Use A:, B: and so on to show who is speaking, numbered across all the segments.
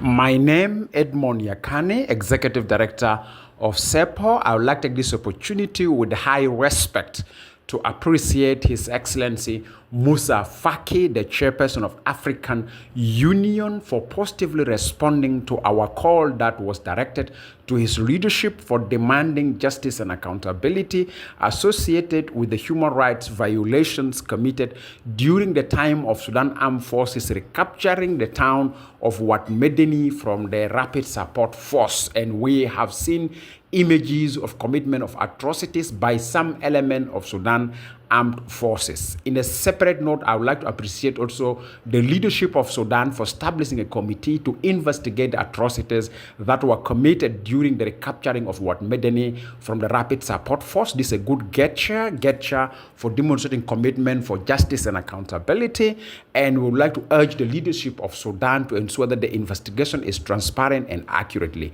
A: My name Edmond Yakane, Executive Director of CEPO. I would like to take this opportunity with high respect to appreciate His Excellency Moussa Faki, the Chairperson of African Union, for positively responding to our call that was directed to his leadership for demanding justice and accountability associated with the human rights violations committed during the time of Sudan Armed Forces recapturing the town of Wat Medeni from the Rapid Support Force. And we have seen images of commitment of atrocities by some element of Sudan Armed Forces. In a separate note, I would like to appreciate also the leadership of Sudan for establishing a committee to investigate the atrocities that were committed during the recapturing of Wat Medeni from the Rapid Support Force. This is a good gesture for demonstrating commitment for justice and accountability. And we would like to urge the leadership of Sudan to ensure that the investigation is transparent and accurately.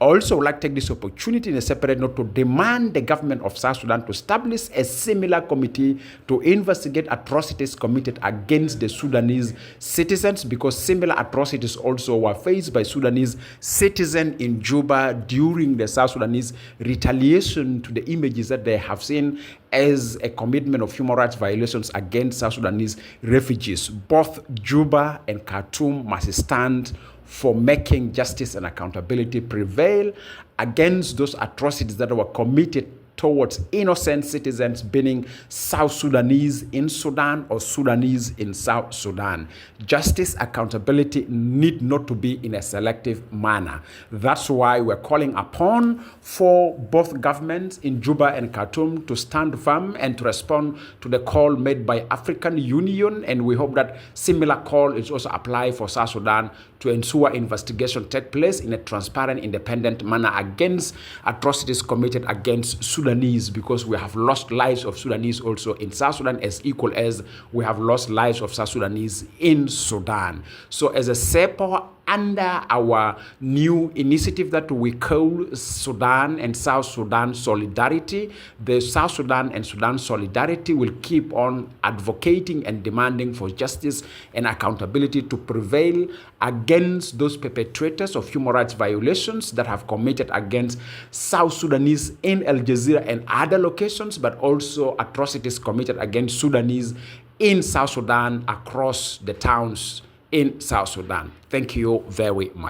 A: Also, I would like to take this opportunity in a separate note to demand the government of South Sudan to establish a similar committee to investigate atrocities committed against the Sudanese citizens, because similar atrocities also were faced by Sudanese citizens in Juba during the South Sudanese retaliation to the images that they have seen as a commitment of human rights violations against South Sudanese refugees. Both Juba and Khartoum must stand for making justice and accountability prevail against those atrocities that were committed towards innocent citizens, being South Sudanese in Sudan or Sudanese in South Sudan. Justice, accountability need not to be in a selective manner. That's why we're calling upon for both governments in Juba and Khartoum to stand firm and to respond to the call made by African Union. And we hope that similar call is also applied for South Sudan to ensure investigation take place in a transparent, independent manner against atrocities committed against Sudanese, because we have lost lives of Sudanese also in South Sudan as equal as we have lost lives of South Sudanese in Sudan. So as a CEPO, under our new initiative that we call Sudan and South Sudan Solidarity, the South Sudan and Sudan Solidarity will keep on advocating and demanding for justice and accountability to prevail against those perpetrators of human rights violations that have committed against South Sudanese in Al Jazeera and other locations, but also atrocities committed against Sudanese in South Sudan across the towns in South Sudan. Thank you very much.